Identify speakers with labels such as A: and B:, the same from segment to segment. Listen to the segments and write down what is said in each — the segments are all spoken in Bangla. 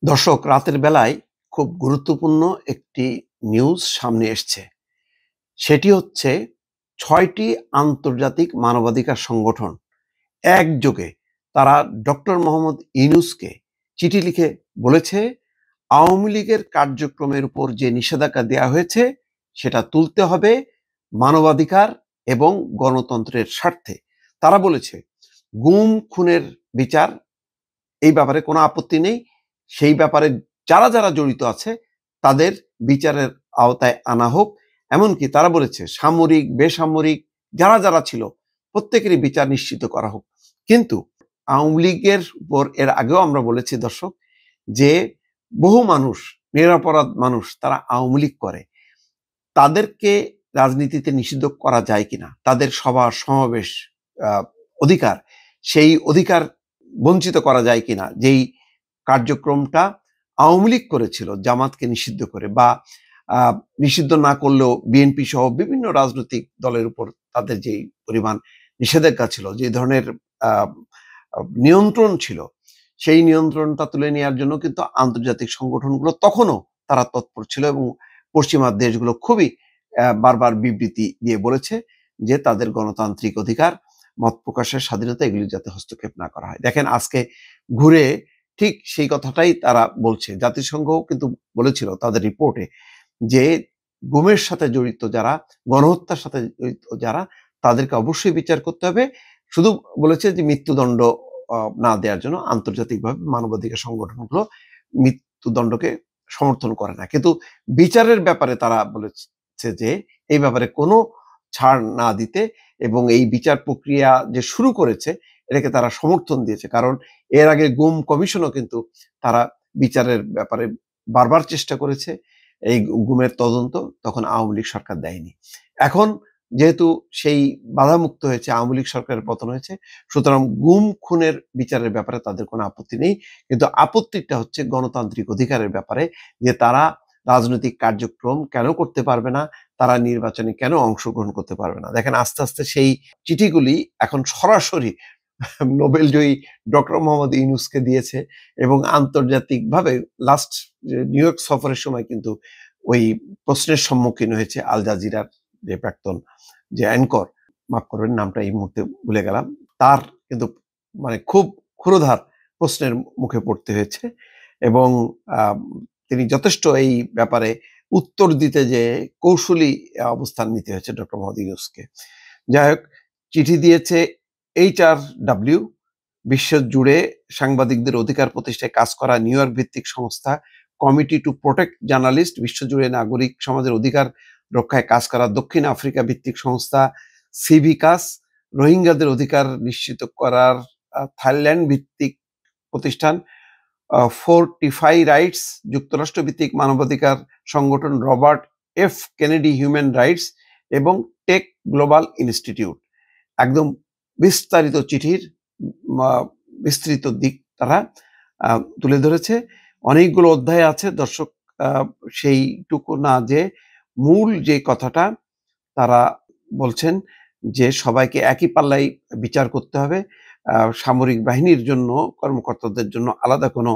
A: দর্শক, রাতের বেলায় খুব গুরুত্বপূর্ণ একটি নিউজ সামনে এসছে। সেটি হচ্ছে ৬টি আন্তর্জাতিক মানবাধিকার সংগঠন একযোগে তারা ডক্টর মোহাম্মদ ইউনূসকে চিঠি লিখে বলেছে আওয়ামী লীগের কার্যক্রমের উপর যে নিষেধাজ্ঞা দেওয়া হয়েছে সেটা তুলতে হবে মানবাধিকার এবং গণতন্ত্রের স্বার্থে। তারা বলেছে গুম খুনের বিচার, এই ব্যাপারে কোনো আপত্তি নেই। সেই ব্যাপারে যারা যারা জড়িত আছে তাদের বিচারের আওতায় আনা হোক। এমনকি তারা বলেছে সামরিক বেসামরিক যারা যারা ছিল প্রত্যেকেরই বিচার নিশ্চিত করা হোক। কিন্তু আওয়ামী লীগের উপর এর আগেও আমরা বলেছি দর্শক, যে বহু মানুষ, নিরপরাধ মানুষ, তারা আওয়ামী লীগ করে, তাদেরকে রাজনীতিতে নিষিদ্ধ করা যায় কিনা, তাদের সভা সমাবেশ অধিকার, সেই অধিকার বঞ্চিত করা যায় কিনা, যেই কার্যক্রমটা আওয়ামী লীগ করেছিল জামাতকে নিষিদ্ধ করে, বা নিষিদ্ধ না করলেও বিএনপি সহ বিভিন্ন রাজনৈতিক দলের উপর তাদের যেই পরিমাণ নিষেধাজ্ঞা ছিল, যে ধরনের নিয়ন্ত্রণ ছিল, সেই নিয়ন্ত্রণটা তুলে নেওয়ার জন্য কিন্তু আন্তর্জাতিক সংগঠনগুলো তখনও তারা তৎপর ছিল এবং পশ্চিমা দেশগুলো খুবই বারবার বিবৃতি দিয়ে বলেছে যে তাদের গণতান্ত্রিক অধিকার, মত প্রকাশের স্বাধীনতা, এগুলি যাতে হস্তক্ষেপ না করা হয়। দেখেন, আজকে ঘুরে ঠিক সেই কথাটাই তারা বলছে। জাতিসংঘ কিন্তু বলেছিল তাদের রিপোর্টে যে গুমের সাথে জড়িত যারা, গণহত্যার সাথে জড়িত যারা, তাদেরকে অবশ্যই বিচার করতে হবে। শুধু বলেছে যে মৃত্যুদণ্ড না দেওয়ার জন্য আন্তর্জাতিকভাবে মানবাধিকার সংগঠনগুলো মৃত্যুদণ্ডকে সমর্থন করে না, কিন্তু বিচারের ব্যাপারে তারা বলেছে যে এই ব্যাপারে কোনো ছাড় না দিতে, এবং এই বিচার প্রক্রিয়া যে শুরু করেছে এটাকে তারা সমর্থন দিয়েছে। কারণ এর আগে গুম কমিশনও কিন্তু তারা বিচারের ব্যাপারে বারবার চেষ্টা করেছে, এই গুমের তদন্ত, তখন আওয়ামী লীগ সরকার দেয়নি। এখন যেহেতু সেই বাধামুক্ত হয়েছে, আওয়ামী লীগ সরকারের পতন হয়েছে, সুতরাং গুম খুনের বিচারের ব্যাপারে তাদের কোনো আপত্তি নেই। কিন্তু আপত্তিটা হচ্ছে গণতান্ত্রিক অধিকারের ব্যাপারে, যে তারা রাজনৈতিক কার্যক্রম কেন করতে পারবে না, তারা নির্বাচনে কেন অংশগ্রহণ করতে পারবে না। দেখেন, আস্তে আস্তে সেই চিঠিগুলি এখন সরাসরি নোবেলজয়ী ডক্টর মোহাম্মদ ইউনূসকে দিয়েছে, এবং আন্তর্জাতিকভাবে লাস্ট নিউ ইয়র্ক সফরের সময় কিন্তু ওই প্রশ্নের সম্মুখীন হয়েছে আল জাজিরার যে প্রাক্তন যে অ্যাঙ্কর, মাফ করবেন নামটা এই মুহূর্তে ভুলে গেলাম, তার কিন্তু মানে খুব ক্ষুরধার প্রশ্নের মুখে পড়তে হয়েছে, এবং তিনি যথেষ্ট এই ব্যাপারে উত্তর দিতে যে কৌশলী অবস্থান নিতে হয়েছে ডক্টর মোহাম্মদ ইউনূসকে। যাই হোক, চিঠি দিয়েছে HRW, বিশ্বজুড়ে সাংবাদিকদের অধিকার প্রতিষ্ঠায় কাজ করা নিউ ইয়র্ক ভিত্তিক সংস্থা কমিটি টু প্রোটেক্ট জার্নালিস্ট, বিশ্বজুড়ে নাগরিক সমাজের অধিকার রক্ষায় কাজ করা দক্ষিণ আফ্রিকা ভিত্তিক সংস্থা সিভিকাস, রোহিঙ্গাদের অধিকার নিশ্চিত করার থাইল্যান্ড ভিত্তিক প্রতিষ্ঠান ফোর্টিফাই রাইটস, যুক্তরাষ্ট্র ভিত্তিক মানবাধিকার সংগঠন Robert F Kennedy human rights, এবং টেক গ্লোবাল ইনস্টিটিউট। একদম বিস্তারিত চিঠির বিস্তৃত দিক তারা তুলে ধরেছে। অনেকগুলো অধ্যায় আছে দর্শক, সেইটুকু না, যে মূল যে কথাটা তারা বলছেন যে সবাইকে একই পাল্লায় বিচার করতে হবে, সামরিক বাহিনীর জন্য, কর্মকর্তাদের জন্য আলাদা কোনো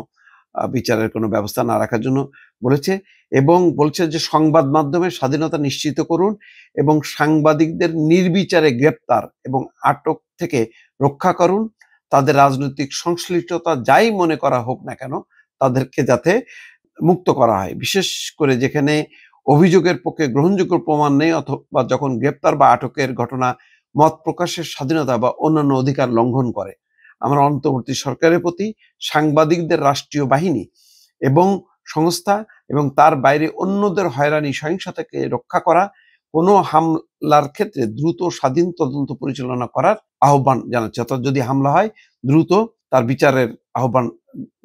A: বিচারের কোনো ব্যবস্থা না রাখার জন্য বলেছে, এবং বলছে যে সংবাদ মাধ্যমের স্বাধীনতা নিশ্চিত করুন এবং সাংবাদিকদের নির্বিচারে গ্রেপ্তার এবং আটক থেকে রক্ষা করুন। তাদের রাজনৈতিক সংশ্লিষ্টতা যাই মনে করা হোক না কেন, তাদেরকে যাতে মুক্ত করা হয়, বিশেষ করে যেখানে অভিযোগের পক্ষে গ্রহণযোগ্য প্রমাণ নেই, অথবা যখন গ্রেপ্তার বা আটকের ঘটনা মত প্রকাশের স্বাধীনতা বা অন্যান্য অধিকার লঙ্ঘন করে। আমরা অন্তর্বর্তী সরকারের প্রতি সাংবাদিকদের রাষ্ট্রীয় বাহিনী এবং সংস্থা এবং তার বাইরে অন্যদের হয়রানি সহিংসতাকে রক্ষা করা, কোনো হামলার ক্ষেত্রে দ্রুত স্বাধীন তদন্ত পরিচালনা করার আহ্বান জানাচ্ছে। অর্থাৎ যদি হামলা হয় দ্রুত তার বিচারের আহ্বান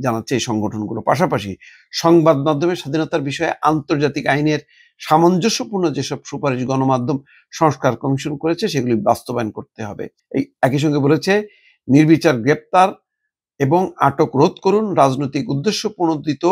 A: জানাচ্ছে এই সংগঠনগুলো। পাশাপাশি সংবাদ মাধ্যমের স্বাধীনতার বিষয়ে আন্তর্জাতিক আইনের সামঞ্জস্যপূর্ণ যেসব সুপারিশ গণমাধ্যম সংস্কার কমিশন করেছে সেগুলি বাস্তবায়ন করতে হবে। এই একই সঙ্গে বলেছে নির্বিচার গ্রেপ্তার এবং আটক রোধ করুন, রাজনৈতিক উদ্দেশ্য প্রণোদিত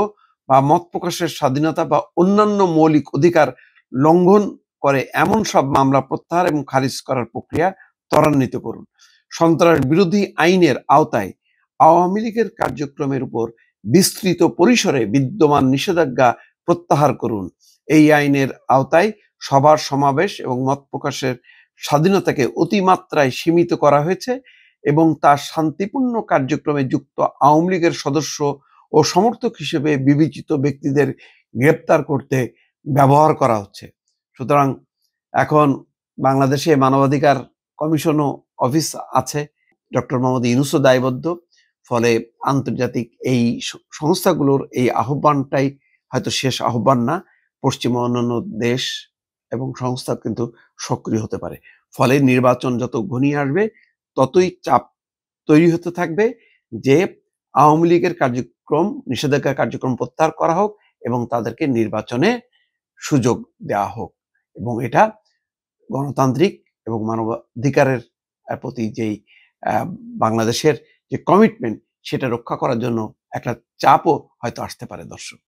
A: বা মত প্রকাশের স্বাধীনতা বা অন্যান্য মৌলিক অধিকার লঙ্ঘন করে এমন সব মামলা প্রত্যাহার এবং খারিজ করার প্রক্রিয়া ত্বরান্বিত করুন। সন্ত্রাস বিরোধী আইনের আওতায় আওয়ামী লীগের কার্যক্রমের উপর বিস্তৃত পরিসরে বিদ্যমান নিষেধাজ্ঞা প্রত্যাহার করুন। এই আইনের আওতায় সবার সমাবেশ এবং মত প্রকাশের স্বাধীনতাকে অতিমাত্রায় সীমিত করা হয়েছে এবং তার শান্তিপূর্ণ কার্যক্রমে যুক্ত আওয়ামী লীগের সদস্য ও সমর্থক হিসেবে বিবেচিত ব্যক্তিদের গ্রেপ্তার করতে ব্যবহার করা হচ্ছে। সুতরাং এখন বাংলাদেশে মানবাধিকার কমিশনও অফিস আছে, ডক্টর মোহাম্মদ ইউনূসও দায়বদ্ধ। ফলে আন্তর্জাতিক এই সংস্থাগুলোর এই আহ্বানটাই হয়তো শেষ আহ্বান না, পশ্চিমা অন্যান্য দেশ এবং সংস্থা কিন্তু সক্রিয় হতে পারে। ফলে নির্বাচন যত ঘনিয়ে আসবে ততই চাপ তৈরি হতে থাকবে যে আওয়ামী লীগের কার্যক্রম, নিষেধাজ্ঞা কার্যক্রম প্রত্যাহার করা হোক এবং তাদেরকে নির্বাচনে সুযোগ দেওয়া হোক, এবং এটা গণতান্ত্রিক এবং মানবাধিকারের প্রতি যেই বাংলাদেশের যে কমিটমেন্ট সেটা রক্ষা করার জন্য একটা চাপও হয়তো আসতে পারে। দর্শক।